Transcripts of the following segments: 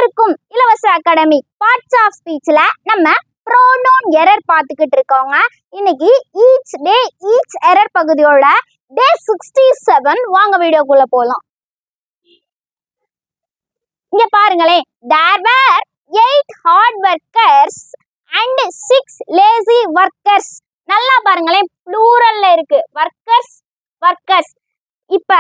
அனைவருக்கும் இலவச academy parts of ஸ்பீச்ல நம்ம ப்ரோனவுன் எரர் பார்த்துக்கிட்டு இருக்கோங்க. இன்னைக்கு ஈச் எரர் பகுதியோட டே 67 வாங்க வீடியோக்குள்ள போலாம். இங்க பாருங்களேன், there were 8 hard workers and 6 lazy workers. நல்லா பாருங்களேன், ப்ளூரல்ல இருக்கு, ஒர்க்கர்ஸ். இப்ப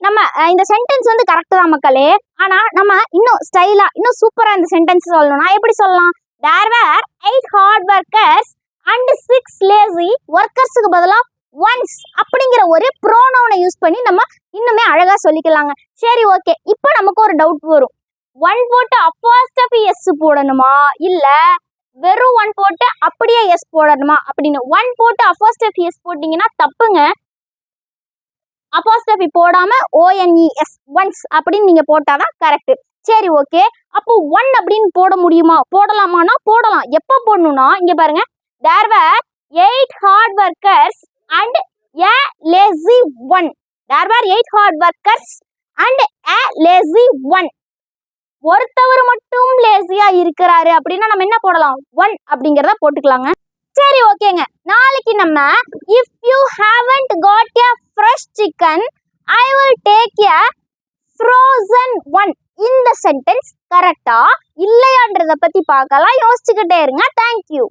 நம்ம இந்த சென்டென்ஸ் வந்து கரெக்ட் தான் மக்களே. ஆனா நம்ம இன்னும் ஸ்டைலா இன்னும் சூப்பரா இந்த சென்டென்ஸ் சொல்லணும்னா எப்படி சொல்லலாம்? there were 8 hard workers and 6 lazy workersக்கு பதிலா once அப்படிங்கிற ஒரு ப்ரோனவுனை யூஸ் பண்ணி நம்ம இன்னுமே அழகா சொல்லிக்கலாங்க. சரி, ஓகே. இப்போ நமக்கு ஒரு டவுட் வரும், ஒன் போட்டு அப்போஸ்ட்ரோபி எஸ் போடணுமா இல்ல வெறும் ஒன் போட்டு அப்படியே எஸ் போடணுமா அப்படின்னு. ஒன் போட்டு அப்போஸ்ட்ரோபி எஸ் போட்டீங்கன்னா தப்புங்க. அப்போஸ்ட்ரோபி போடாம ONES ஒன்ஸ் அப்படின்னு நீங்க போட்டாதான் கரெக்ட். சரி, ஓகே. அப்போ ஒன் அப்படின்னு போட முடியுமா, போடலாமானா போடலாம். எப்ப போடணும்னா இங்க பாருங்க, there were 8 hard workers and a lazy one. there were 8 hard workers and a lazy one. ஒருத்தவர் மட்டும் லேசியா இருக்கிறாரு அப்படின்னா நம்ம என்ன போடலாம்? ஒன் அப்படிங்கிறத போட்டுக்கலாங்க. சரி, ஓகேங்க. நாளைக்கு நம்ம if you haven't got a fresh chicken I will take a frozen one. இந்த சென்டென்ஸ் கரெக்டா இல்லையான்றத பத்தி பார்க்கலாம். யோசிச்சுக்கிட்டே இருங்க. தேங்க்யூ.